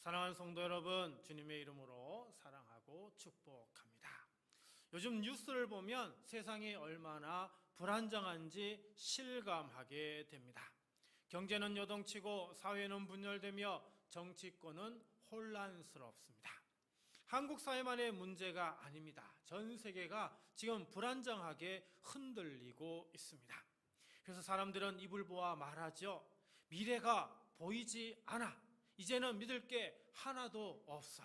사랑하는 성도 여러분, 주님의 이름으로 사랑하고 축복합니다. 요즘 뉴스를 보면 세상이 얼마나 불안정한지 실감하게 됩니다. 경제는 요동치고 사회는 분열되며 정치권은 혼란스럽습니다. 한국 사회만의 문제가 아닙니다. 전 세계가 지금 불안정하게 흔들리고 있습니다. 그래서 사람들은 입을 모아 말하죠. 미래가 보이지 않아. 이제는 믿을 게 하나도 없어.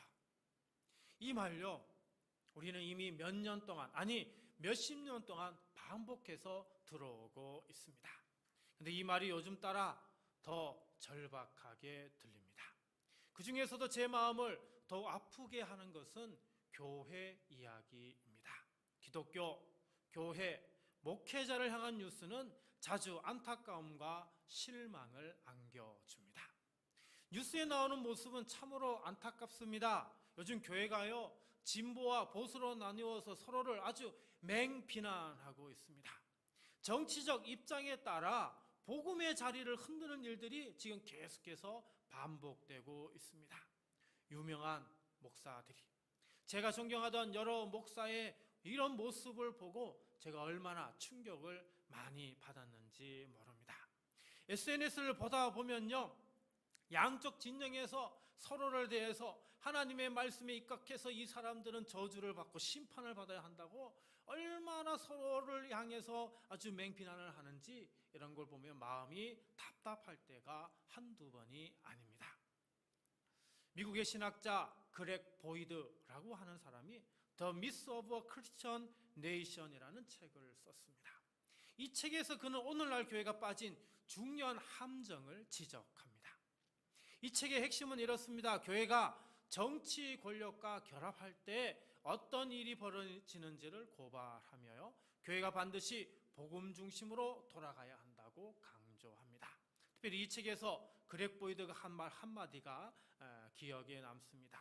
이 말요, 우리는 이미 몇 년 동안, 아니 몇십 년 동안 반복해서 들어오고 있습니다. 그런데 이 말이 요즘 따라 더 절박하게 들립니다. 그 중에서도 제 마음을 더욱 아프게 하는 것은 교회 이야기입니다. 기독교, 교회, 목회자를 향한 뉴스는 자주 안타까움과 실망을 안겨줍니다. 뉴스에 나오는 모습은 참으로 안타깝습니다. 요즘 교회가요, 진보와 보수로 나뉘어서 서로를 아주 맹비난하고 있습니다. 정치적 입장에 따라 복음의 자리를 흔드는 일들이 지금 계속해서 반복되고 있습니다. 유명한 목사들이, 제가 존경하던 여러 목사의 이런 모습을 보고 제가 얼마나 충격을 많이 받았는지 모릅니다. SNS를 보다 보면요, 양쪽 진영에서 서로를 대해서 하나님의 말씀에 입각해서 이 사람들은 저주를 받고 심판을 받아야 한다고 얼마나 서로를 향해서 아주 맹비난을 하는지, 이런 걸 보면 마음이 답답할 때가 한두 번이 아닙니다. 미국의 신학자 그렉 보이드라고 하는 사람이 The Myth of a Christian Nation이라는 책을 썼습니다. 이 책에서 그는 오늘날 교회가 빠진 중요한 함정을 지적합니다. 이 책의 핵심은 이렇습니다. 교회가 정치 권력과 결합할 때 어떤 일이 벌어지는지를 고발하며요, 교회가 반드시 복음 중심으로 돌아가야 한다고 강조합니다. 특별히 이 책에서 그렉 보이드가 한 말 한마디가 기억에 남습니다.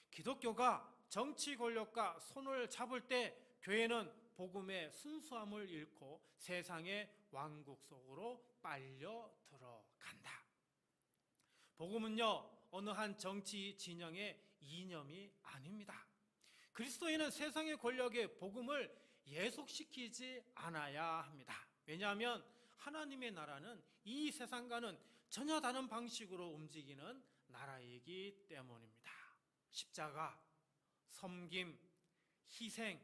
기독교가 정치 권력과 손을 잡을 때 교회는 복음의 순수함을 잃고 세상의 왕국 속으로 빨려 들어간다. 복음은요, 어느 한 정치 진영의 이념이 아닙니다. 그리스도인은 세상의 권력에 복음을 예속시키지 않아야 합니다. 왜냐하면 하나님의 나라는 이 세상과는 전혀 다른 방식으로 움직이는 나라이기 때문입니다. 십자가, 섬김, 희생,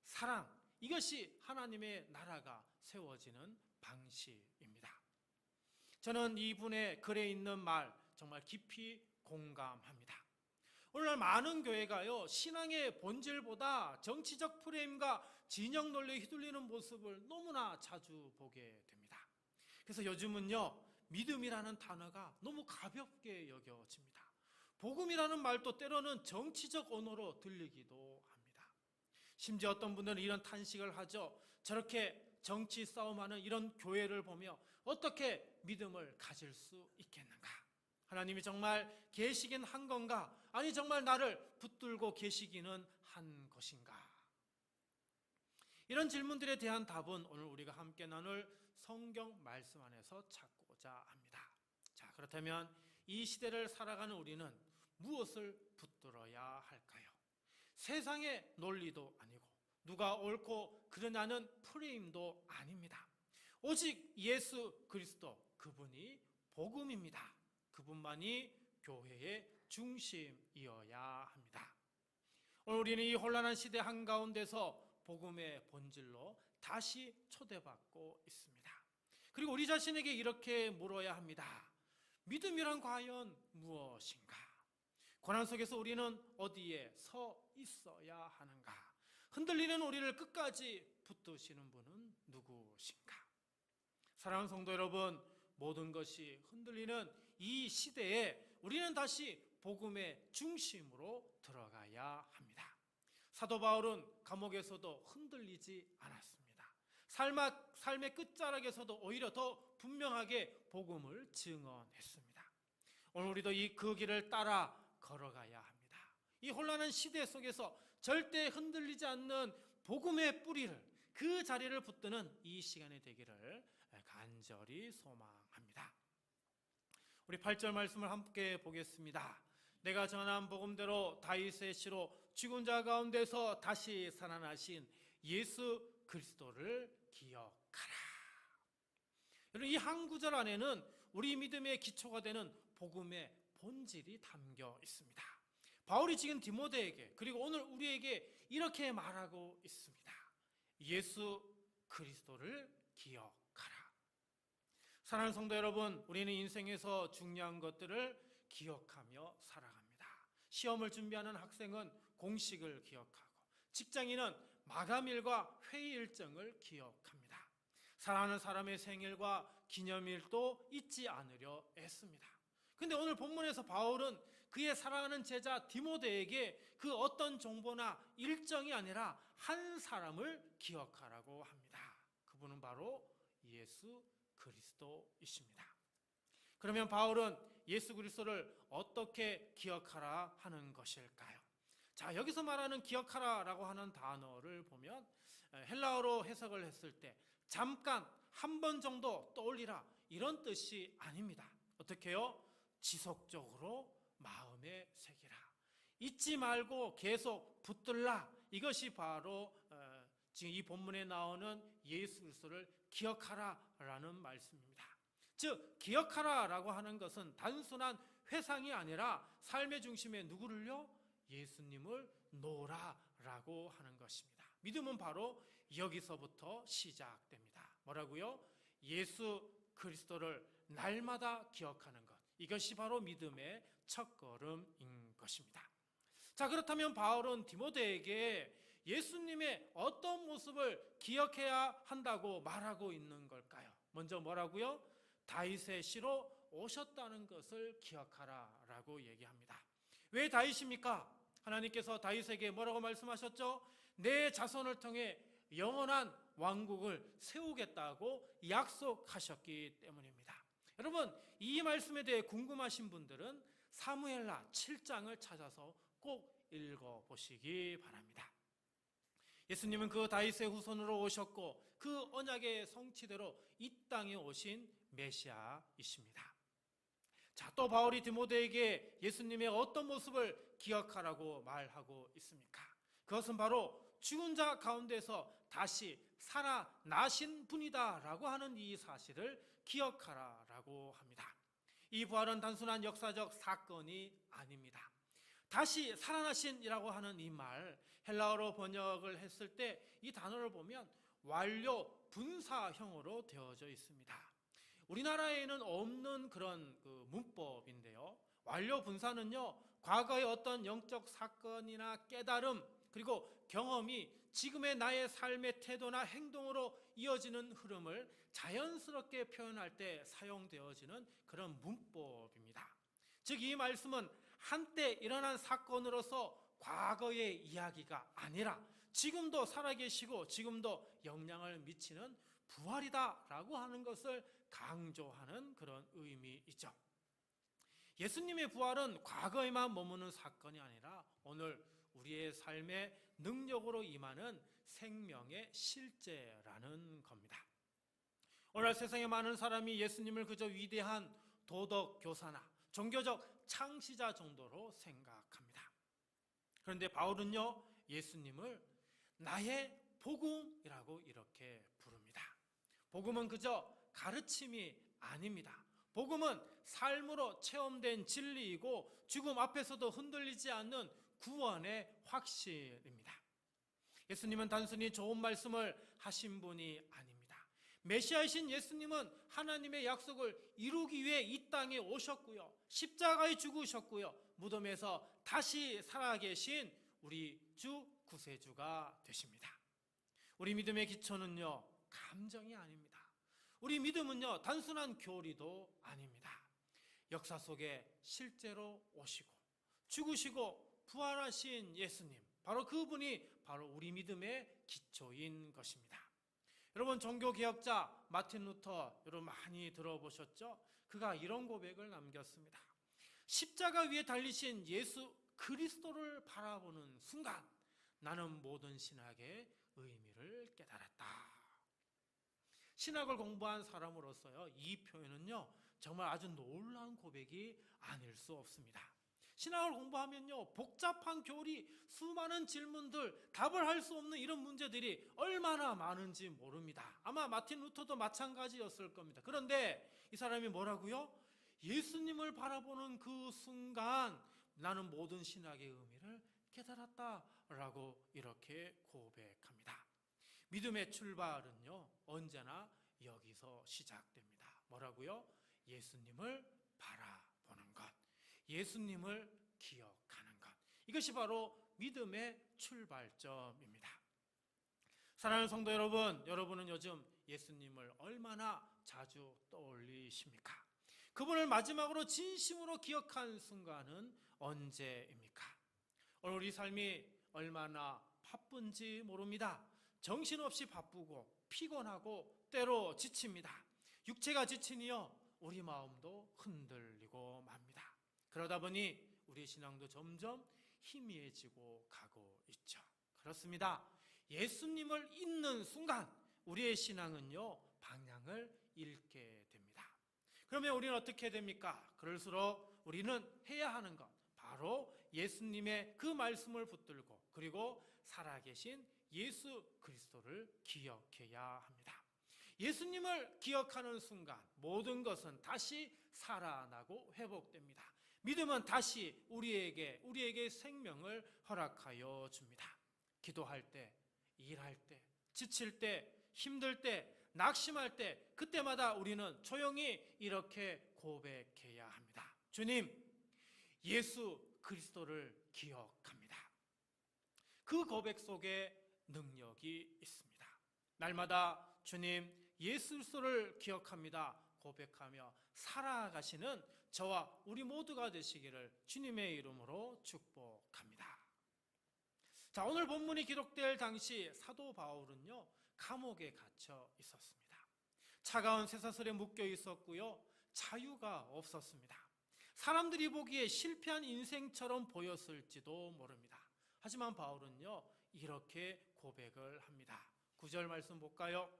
사랑, 이것이 하나님의 나라가 세워지는 방식입니다. 저는 이분의 글에 있는 말 정말 깊이 공감합니다. 오늘날 많은 교회가요, 신앙의 본질보다 정치적 프레임과 진영 논리에 휘둘리는 모습을 너무나 자주 보게 됩니다. 그래서 요즘은요, 믿음이라는 단어가 너무 가볍게 여겨집니다. 복음이라는 말도 때로는 정치적 언어로 들리기도 합니다. 심지어 어떤 분들은 이런 탄식을 하죠. 저렇게 정치 싸움하는 이런 교회를 보며 어떻게 믿음을 가질 수 있겠는가? 하나님이 정말 계시긴 한 건가? 아니 정말 나를 붙들고 계시기는 한 것인가? 이런 질문들에 대한 답은 오늘 우리가 함께 나눌 성경 말씀 안에서 찾고자 합니다. 자, 그렇다면 이 시대를 살아가는 우리는 무엇을 붙들어야 할까요? 세상의 논리도 아니고 누가 옳고 그르냐는 프레임도 아닙니다. 오직 예수 그리스도, 그분이 복음입니다. 그분만이 교회의 중심이어야 합니다. 오늘 우리는 이 혼란한 시대 한가운데서 복음의 본질로 다시 초대받고 있습니다. 그리고 우리 자신에게 이렇게 물어야 합니다. 믿음이란 과연 무엇인가? 고난 속에서 우리는 어디에 서 있어야 하는가? 흔들리는 우리를 끝까지 붙드시는 분은 누구신가? 사랑하는 성도 여러분, 모든 것이 흔들리는 이 시대에 우리는 다시 복음의 중심으로 들어가야 합니다. 사도 바울은 감옥에서도 흔들리지 않았습니다. 삶의 끝자락에서도 오히려 더 분명하게 복음을 증언했습니다. 오늘 우리도 그 길을 따라 걸어가야 합니다. 이 혼란한 시대 속에서 절대 흔들리지 않는 복음의 뿌리를, 그 자리를 붙드는 이 시간이 되기를 간절히 소망합니다. 우리 8절 말씀을 함께 보겠습니다. 내가 전한 복음대로 다윗의 씨로 죽은 자 가운데서 다시 살아나신 예수 그리스도를 기억하라. 여러분, 이 한 구절 안에는 우리 믿음의 기초가 되는 복음의 본질이 담겨 있습니다. 바울이 지금 디모데에게 그리고 오늘 우리에게 이렇게 말하고 있습니다. 예수 그리스도를 기억하라. 사랑하는 성도 여러분, 우리는 인생에서 중요한 것들을 기억하며 살아갑니다. 시험을 준비하는 학생은 공식을 기억하고, 직장인은 마감일과 회의 일정을 기억합니다. 사랑하는 사람의 생일과 기념일도 잊지 않으려 애씁니다. 근데 오늘 본문에서 바울은 그의 사랑하는 제자 디모데에게 그 어떤 정보나 일정이 아니라 한 사람을 기억하라고 합니다. 그분은 바로 예수 그리스도이십니다. 그러면 바울은 예수 그리스도를 어떻게 기억하라 하는 것일까요? 자, 여기서 말하는 기억하라라고 하는 단어를 보면 헬라어로 해석을 했을 때 잠깐 한 번 정도 떠올리라, 이런 뜻이 아닙니다. 어떻게요? 지속적으로 마음에 새기라, 잊지 말고 계속 붙들라. 이것이 바로 지금 이 본문에 나오는 예수 그리스도를 기억하라라는 말씀입니다. 즉, 기억하라라고 하는 것은 단순한 회상이 아니라 삶의 중심에 누구를요? 예수님을 놓으라라고 하는 것입니다. 믿음은 바로 여기서부터 시작됩니다. 뭐라고요? 예수 그리스도를 날마다 기억하는 것, 이것이 바로 믿음의 첫걸음인 것입니다. 자, 그렇다면 바울은 디모데에게 예수님의 어떤 모습을 기억해야 한다고 말하고 있는 걸까요? 먼저 뭐라고요? 다윗의 씨로 오셨다는 것을 기억하라라고 얘기합니다. 왜 다윗입니까? 하나님께서 다윗에게 뭐라고 말씀하셨죠? 내 자손을 통해 영원한 왕국을 세우겠다고 약속하셨기 때문입니다. 여러분, 이 말씀에 대해 궁금하신 분들은 사무엘하 7장을 찾아서 꼭 읽어보시기 바랍니다. 예수님은 그 다윗의 후손으로 오셨고 그 언약의 성취대로 이 땅에 오신 메시아이십니다. 자, 또 바울이 디모데에게 예수님의 어떤 모습을 기억하라고 말하고 있습니까? 그것은 바로 죽은 자 가운데서 다시 살아나신 분이다라고 하는 이 사실을 기억하라라고 합니다. 이 부활은 단순한 역사적 사건이 아닙니다. 다시 살아나신이라고 하는 이 말, 헬라어로 번역을 했을 때 이 단어를 보면 완료 분사형으로 되어져 있습니다. 우리나라에는 없는 그런 문법인데요. 완료 분사는요, 과거의 어떤 영적 사건이나 깨달음 그리고 경험이 지금의 나의 삶의 태도나 행동으로 이어지는 흐름을 자연스럽게 표현할 때 사용되어지는 그런 문법입니다. 즉, 이 말씀은 한때 일어난 사건으로서 과거의 이야기가 아니라 지금도 살아계시고 지금도 영향을 미치는 부활이다라고 하는 것을 강조하는 그런 의미이죠. 예수님의 부활은 과거에만 머무는 사건이 아니라 오늘 우리의 삶에 능력으로 임하는 생명의 실제라는 겁니다. 오늘 세상에 많은 사람이 예수님을 그저 위대한 도덕 교사나 종교적 창시자 정도로 생각합니다. 그런데 바울은요, 예수님을 나의 복음이라고 이렇게 부릅니다. 복음은 그저 가르침이 아닙니다. 복음은 삶으로 체험된 진리이고 죽음 앞에서도 흔들리지 않는 구원의 확실입니다. 예수님은 단순히 좋은 말씀을 하신 분이 아닙니다. 메시아이신 예수님은 하나님의 약속을 이루기 위해 이 땅에 오셨고요, 십자가에 죽으셨고요, 무덤에서 다시 살아계신 우리 주 구세주가 되십니다. 우리 믿음의 기초는요, 감정이 아닙니다. 우리 믿음은요, 단순한 교리도 아닙니다. 역사 속에 실제로 오시고 죽으시고 부활하신 예수님, 바로 그분이 바로 우리 믿음의 기초인 것입니다. 여러분, 종교개혁자 마틴 루터 여러분 많이 들어보셨죠? 그가 이런 고백을 남겼습니다. 십자가 위에 달리신 예수 그리스도를 바라보는 순간 나는 모든 신학의 의미를 깨달았다. 신학을 공부한 사람으로서요, 이 표현은요 정말 아주 놀라운 고백이 아닐 수 없습니다. 신학을 공부하면요, 복잡한 교리, 수많은 질문들, 답을 할 수 없는 이런 문제들이 얼마나 많은지 모릅니다. 아마 마틴 루터도 마찬가지였을 겁니다. 그런데 이 사람이 뭐라고요? 예수님을 바라보는 그 순간 나는 모든 신학의 의미를 깨달았다라고 이렇게 고백합니다. 믿음의 출발은요, 언제나 여기서 시작됩니다. 뭐라고요? 예수님을 바라보는 것, 예수님을 기억하는 것. 이것이 바로 믿음의 출발점입니다. 사랑하는 성도 여러분, 여러분은 요즘 예수님을 얼마나 자주 떠올리십니까? 그분을 마지막으로 진심으로 기억한 순간은 언제입니까? 오늘 우리 삶이 얼마나 바쁜지 모릅니다. 정신없이 바쁘고 피곤하고 때로 지칩니다. 육체가 지치니요, 우리 마음도 흔들리고 맙니다. 그러다 보니 우리 신앙도 점점 희미해지고 가고 있죠. 그렇습니다. 예수님을 잊는 순간 우리의 신앙은요, 방향을 잃게 됩니다. 그러면 우리는 어떻게 됩니까? 그럴수록 우리는 해야 하는 것, 바로 예수님의 그 말씀을 붙들고 그리고 살아계신 예수 그리스도를 기억해야 합니다. 예수님을 기억하는 순간 모든 것은 다시 살아나고 회복됩니다. 믿음은 다시 우리에게 생명을 허락하여 줍니다. 기도할 때, 일할 때, 지칠 때, 힘들 때, 낙심할 때, 그때마다 우리는 조용히 이렇게 고백해야 합니다. 주님, 예수 그리스도를 기억합니다. 그 고백 속에 능력이 있습니다. 날마다 주님, 예수 그리스도를 기억합니다 고백하며 살아가시는 저와 우리 모두가 되시기를 주님의 이름으로 축복합니다. 자, 오늘 본문이 기록될 당시 사도 바울은요, 감옥에 갇혀 있었습니다. 차가운 쇠사슬에 묶여 있었고요, 자유가 없었습니다. 사람들이 보기에 실패한 인생처럼 보였을지도 모릅니다. 하지만 바울은요, 이렇게 고백을 합니다. 9절 말씀 볼까요?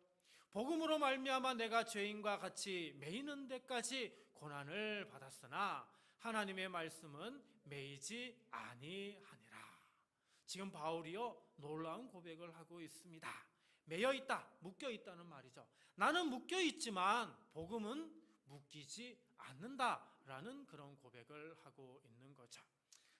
복음으로 말미암아 내가 죄인과 같이 매이는 데까지 고난을 받았으나 하나님의 말씀은 매이지 아니하니라. 지금 바울이요, 놀라운 고백을 하고 있습니다. 매여 있다, 묶여 있다는 말이죠. 나는 묶여 있지만 복음은 묶이지 않는다라는 그런 고백을 하고 있는 거죠.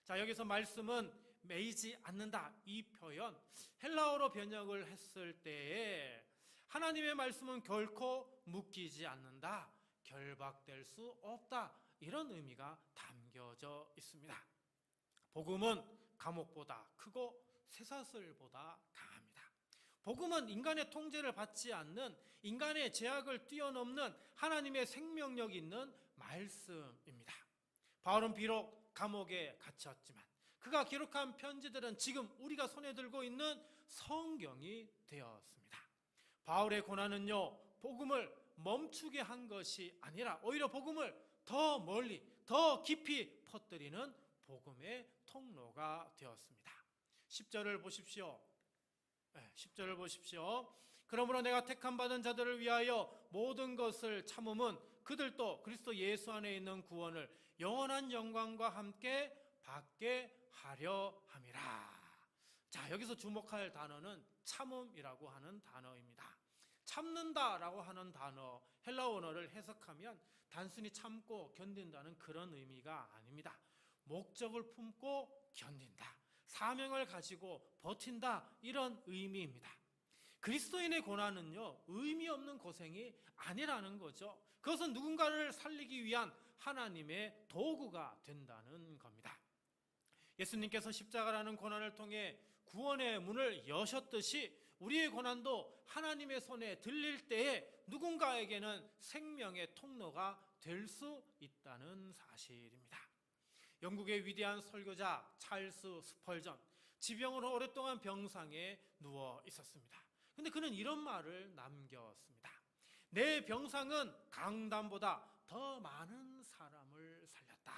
자, 여기서 말씀은 매이지 않는다, 이 표현 헬라어로 번역을 했을 때에 하나님의 말씀은 결코 묶이지 않는다, 결박될 수 없다, 이런 의미가 담겨져 있습니다. 복음은 감옥보다 크고 쇠사슬보다 강합니다. 복음은 인간의 통제를 받지 않는, 인간의 제약을 뛰어넘는 하나님의 생명력이 있는 말씀입니다. 바울은 비록 감옥에 갇혔지만 그가 기록한 편지들은 지금 우리가 손에 들고 있는 성경이 되었습니다. 바울의 고난은요, 복음을 멈추게 한 것이 아니라 오히려 복음을 더 멀리, 더 깊이 퍼뜨리는 복음의 통로가 되었습니다. 10절을 보십시오. 10절을 보십시오. 그러므로 내가 택함 받은 자들을 위하여 모든 것을 참음은 그들도 그리스도 예수 안에 있는 구원을 영원한 영광과 함께 받게 하려 함이라. 자, 여기서 주목할 단어는 참음이라고 하는 단어입니다. 참는다라고 하는 단어, 헬라 원어를 해석하면 단순히 참고 견딘다는 그런 의미가 아닙니다. 목적을 품고 견딘다, 사명을 가지고 버틴다, 이런 의미입니다. 그리스도인의 고난은요, 의미 없는 고생이 아니라는 거죠. 그것은 누군가를 살리기 위한 하나님의 도구가 된다는 겁니다. 예수님께서 십자가라는 고난을 통해 구원의 문을 여셨듯이 우리의 고난도 하나님의 손에 들릴 때에 누군가에게는 생명의 통로가 될 수 있다는 사실입니다. 영국의 위대한 설교자 찰스 스펄전, 지병으로 오랫동안 병상에 누워 있었습니다. 근데 그는 이런 말을 남겼습니다. 내 병상은 강단보다 더 많은 사람을 살렸다.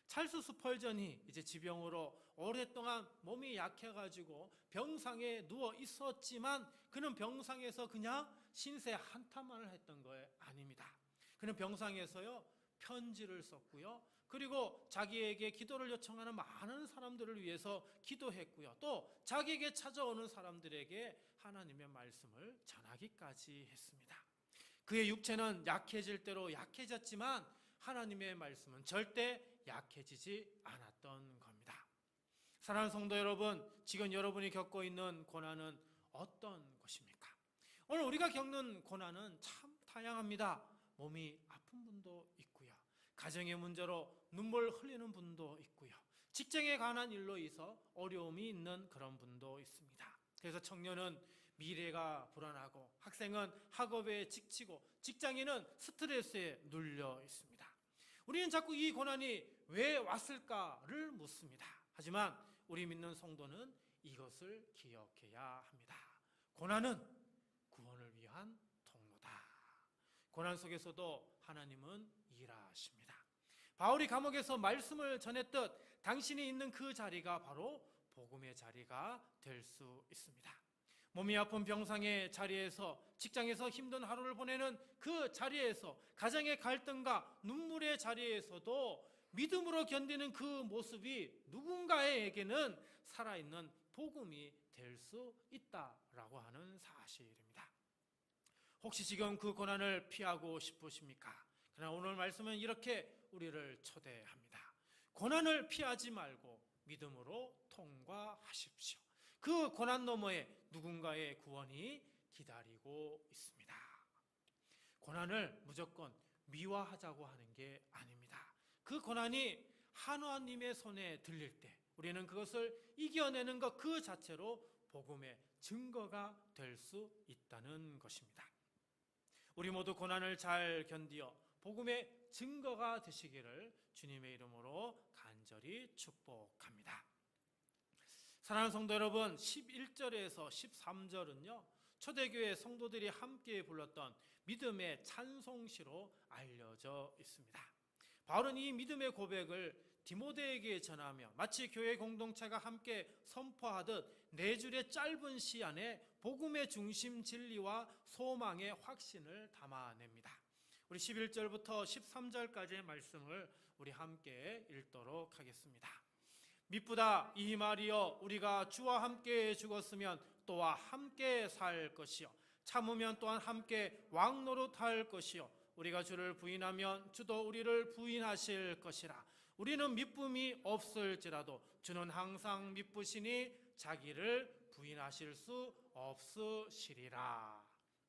찰스 스펄전이 이제 지병으로 오랫동안 몸이 약해가지고 병상에 누워 있었지만 그는 병상에서 그냥 신세 한탄만을 했던 거 아닙니다. 그는 병상에서요, 편지를 썼고요, 그리고 자기에게 기도를 요청하는 많은 사람들을 위해서 기도했고요. 또 자기에게 찾아오는 사람들에게 하나님의 말씀을 전하기까지 했습니다. 그의 육체는 약해질 대로 약해졌지만 하나님의 말씀은 절대 약해지지 않았던 겁니다. 사랑하는 성도 여러분, 지금 여러분이 겪고 있는 고난은 어떤 것입니까? 오늘 우리가 겪는 고난은 참 다양합니다. 몸이 아픈 분도 있고요. 가정의 문제로 눈물 흘리는 분도 있고요. 직장에 관한 일로 인해서 어려움이 있는 그런 분도 있습니다. 그래서 청년은 미래가 불안하고, 학생은 학업에 지치고, 직장인은 스트레스에 눌려 있습니다. 우리는 자꾸 이 고난이 왜 왔을까를 묻습니다. 하지만 우리 믿는 성도는 이것을 기억해야 합니다. 고난은 구원을 위한 통로다. 고난 속에서도 하나님은 일하십니다. 바울이 감옥에서 말씀을 전했듯 당신이 있는 그 자리가 바로 복음의 자리가 될 수 있습니다. 몸이 아픈 병상의 자리에서, 직장에서 힘든 하루를 보내는 그 자리에서, 가정의 갈등과 눈물의 자리에서도 믿음으로 견디는 그 모습이 누군가에게는 살아있는 복음이 될 수 있다라고 하는 사실입니다. 혹시 지금 그 고난을 피하고 싶으십니까? 그러나 오늘 말씀은 이렇게 우리를 초대합니다. 고난을 피하지 말고 믿음으로 통과하십시오. 그 고난 너머에 누군가의 구원이 기다리고 있습니다. 고난을 무조건 미화하자고 하는 게 아닙니다. 그 고난이 하나님의 손에 들릴 때 우리는 그것을 이겨내는 것 그 자체로 복음의 증거가 될 수 있다는 것입니다. 우리 모두 고난을 잘 견디어 복음의 증거가 되시기를 주님의 이름으로 간절히 축복합니다. 사랑하는 성도 여러분, 11절에서 13절은요, 초대교회 성도들이 함께 불렀던 믿음의 찬송시로 알려져 있습니다. 바울은 이 믿음의 고백을 디모데에게 전하며 마치 교회 공동체가 함께 선포하듯 4줄의 짧은 시 안에 복음의 중심 진리와 소망의 확신을 담아냅니다. 우리 11절부터 13절까지의 말씀을 우리 함께 읽도록 하겠습니다. 미쁘다 이 말이여, 우리가 주와 함께 죽었으면 또한 함께 살 것이요, 참으면 또한 함께 왕노릇할 것이요, 우리가 주를 부인하면 주도 우리를 부인하실 것이라. 우리는 미쁨이 없을지라도 주는 항상 미쁘시니 자기를 부인하실 수 없으시리라.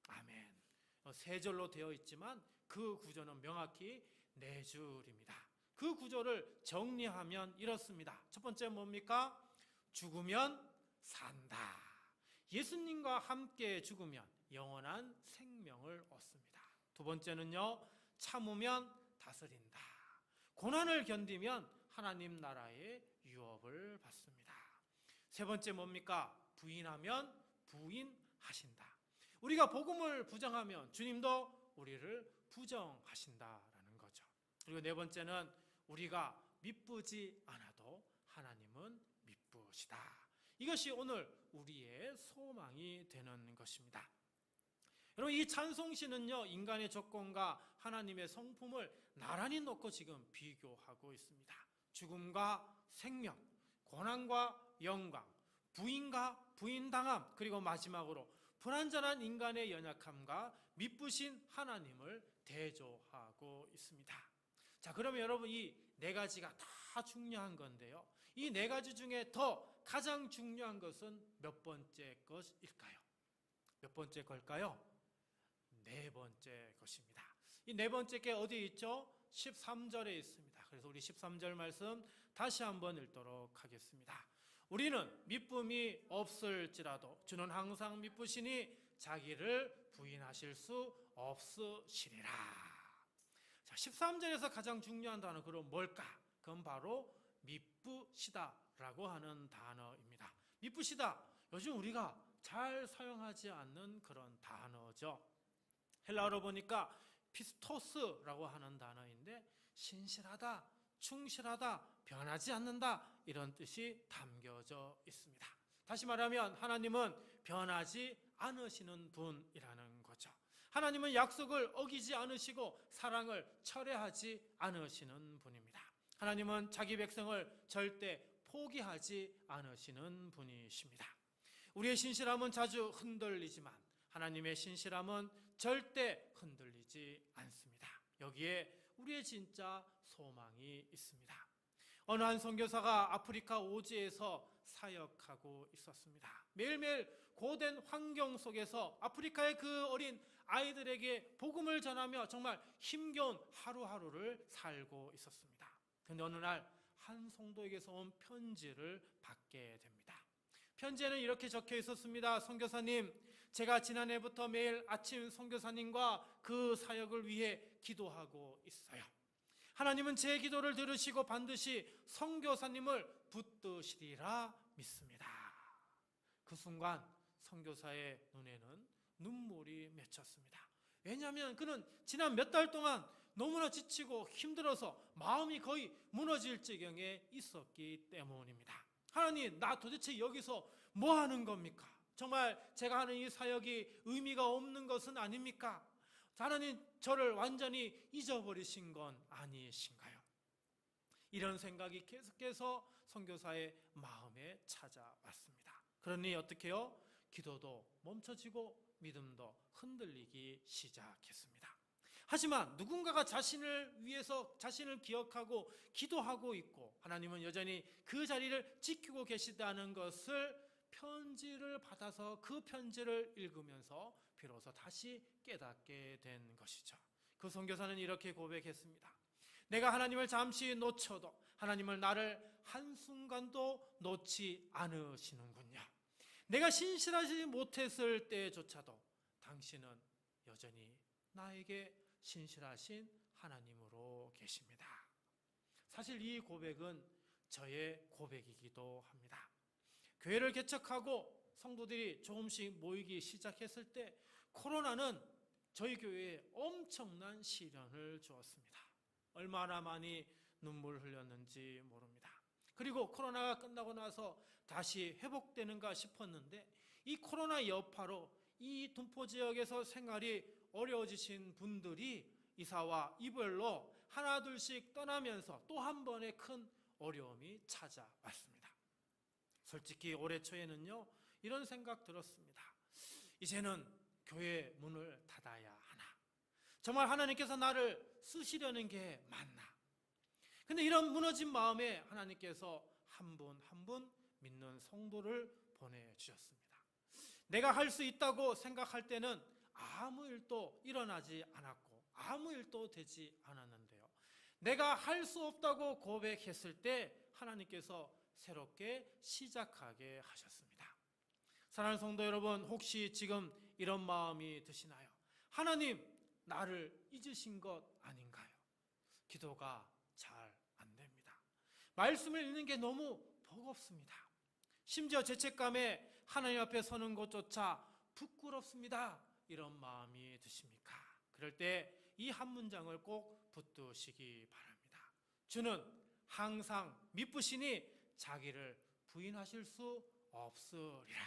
아멘. 3절로 되어 있지만 그 구조는 명확히 4줄입니다. 그 구조를 정리하면 이렇습니다. 첫 번째 뭡니까? 죽으면 산다. 예수님과 함께 죽으면 영원한 생명을 얻습니다. 두 번째는요, 참으면 다스린다. 고난을 견디면 하나님 나라의 유업을 받습니다. 세 번째 뭡니까? 부인하면 부인하신다. 우리가 복음을 부정하면 주님도 우리를 부정하신다라는 거죠. 그리고 네 번째는 우리가 미쁘지 않아도 하나님은 미쁘시다. 이것이 오늘 우리의 소망이 되는 것입니다. 여러분, 이 찬송시는요, 인간의 조건과 하나님의 성품을 나란히 놓고 지금 비교하고 있습니다. 죽음과 생명, 고난과 영광, 부인과 부인당함, 그리고 마지막으로 불완전한 인간의 연약함과 미쁘신 하나님을 대조하고 있습니다. 자, 그러면 여러분, 이 4가지가 다 중요한 건데요, 이 4가지 중에 더 가장 중요한 것은 몇 번째 것일까요? 몇 번째 걸까요? 4번째 것입니다. 이 4번째 게 어디 있죠? 13절에 있습니다. 그래서 우리 13절 말씀 다시 한번 읽도록 하겠습니다. 우리는 미쁨이 없을지라도 주는 항상 미쁘시니 자기를 부인하실 수 없으시리라. 자, 13절에서 가장 중요한 단어, 그럼 뭘까? 그건 바로 미쁘시다라고 하는 단어입니다. 미쁘시다, 요즘 우리가 잘 사용하지 않는 그런 단어죠. 헬라어로 보니까 피스토스라고 하는 단어인데 신실하다, 충실하다, 변하지 않는다, 이런 뜻이 담겨져 있습니다. 다시 말하면 하나님은 변하지 않으시는 분이라는 거죠. 하나님은 약속을 어기지 않으시고 사랑을 철회하지 않으시는 분입니다. 하나님은 자기 백성을 절대 포기하지 않으시는 분이십니다. 우리의 신실함은 자주 흔들리지만 하나님의 신실함은 절대 흔들리지 않습니다. 여기에 우리의 진짜 소망이 있습니다. 어느 한 선교사가 아프리카 오지에서 사역하고 있었습니다. 매일매일 고된 환경 속에서 아프리카의 그 어린 아이들에게 복음을 전하며 정말 힘겨운 하루하루를 살고 있었습니다. 그런데 어느 날 한 성도에게서 온 편지를 받게 됩니다. 편지에는 이렇게 적혀 있었습니다. 선교사님, 제가 지난해부터 매일 아침 선교사님과 그 사역을 위해 기도하고 있어요. 하나님은 제 기도를 들으시고 반드시 선교사님을 붙드시리라 믿습니다. 그 순간 선교사의 눈에는 눈물이 맺혔습니다. 왜냐하면 그는 지난 몇 달 동안 너무나 지치고 힘들어서 마음이 거의 무너질 지경에 있었기 때문입니다. 하나님, 나 도대체 여기서 뭐 하는 겁니까? 정말 제가 하는 이 사역이 의미가 없는 것은 아닙니까? 하나님, 저를 완전히 잊어버리신 건 아니신가요? 이런 생각이 계속해서 선교사의 마음에 찾아왔습니다. 그러니 어떻게 해요? 기도도 멈춰지고 믿음도 흔들리기 시작했습니다. 하지만 누군가가 자신을 위해서 자신을 기억하고 기도하고 있고 하나님은 여전히 그 자리를 지키고 계시다는 것을 편지를 받아서 그 편지를 읽으면서 비로소 다시 깨닫게 된 것이죠. 그 선교사는 이렇게 고백했습니다. 내가 하나님을 잠시 놓쳐도 하나님은 나를 한순간도 놓지 않으시는군요. 내가 신실하지 못했을 때조차도 당신은 여전히 나에게 신실하신 하나님으로 계십니다. 사실 이 고백은 저의 고백이기도 합니다. 교회를 개척하고 성도들이 조금씩 모이기 시작했을 때 코로나는 저희 교회에 엄청난 시련을 주었습니다. 얼마나 많이 눈물 흘렸는지 모릅니다. 그리고 코로나가 끝나고 나서 다시 회복되는가 싶었는데 이 코로나 여파로 이 둔포 지역에서 생활이 어려워지신 분들이 이사와 이별로 하나 둘씩 떠나면서 또 한 번의 큰 어려움이 찾아왔습니다. 솔직히 올해 초에는요, 이런 생각 들었습니다. 이제는 교회 문을 닫아야 하나? 정말 하나님께서 나를 쓰시려는 게 맞나? 근데 이런 무너진 마음에 하나님께서 한 분 한 분 믿는 성도를 보내주셨습니다. 내가 할 수 있다고 생각할 때는 아무 일도 일어나지 않았고 아무 일도 되지 않았는데요, 내가 할 수 없다고 고백했을 때 하나님께서 새롭게 시작하게 하셨습니다. 사랑하는 성도 여러분, 혹시 지금 이런 마음이 드시나요? 하나님, 나를 잊으신 것 아닌가요? 기도가 잘 안 됩니다. 말씀을 읽는 게 너무 버겁습니다. 심지어 죄책감에 하나님 앞에 서는 것조차 부끄럽습니다. 이런 마음이 드십니까? 그럴 때 이 한 문장을 꼭 붙드시기 바랍니다. 주는 항상 미쁘시니 자기를 부인하실 수 없으리라.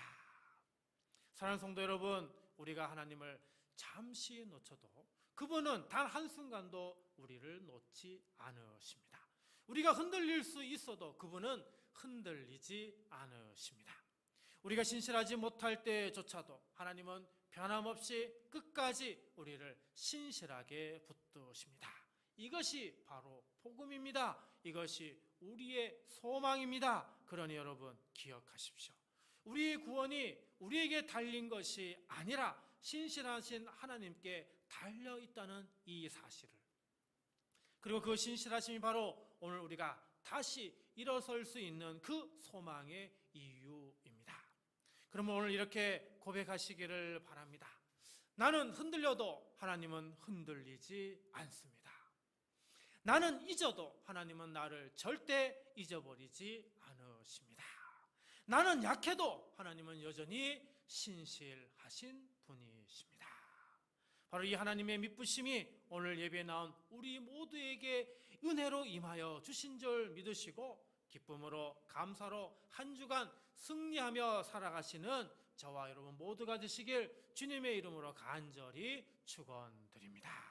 사랑하는 성도 여러분, 우리가 하나님을 잠시 놓쳐도 그분은 단 한순간도 우리를 놓지 않으십니다. 우리가 흔들릴 수 있어도 그분은 흔들리지 않으십니다. 우리가 신실하지 못할 때조차도 하나님은 변함없이 끝까지 우리를 신실하게 붙드십니다. 이것이 바로 복음입니다. 이것이 우리의 소망입니다. 그러니 여러분 기억하십시오. 우리의 구원이 우리에게 달린 것이 아니라 신실하신 하나님께 달려있다는 이 사실을, 그리고 그 신실하심이 바로 오늘 우리가 다시 일어설 수 있는 그 소망의 이유입니다. 그러면 오늘 이렇게 고백하시기를 바랍니다. 나는 흔들려도 하나님은 흔들리지 않습니다. 나는 잊어도 하나님은 나를 절대 잊어버리지 않으십니다. 나는 약해도 하나님은 여전히 신실하신 분이십니다. 바로 이 하나님의 미쁘심이 오늘 예배에 나온 우리 모두에게 은혜로 임하여 주신 줄 믿으시고 기쁨으로 감사로 한 주간 승리하며 살아가시는 저와 여러분 모두가 되시길 주님의 이름으로 간절히 축원드립니다.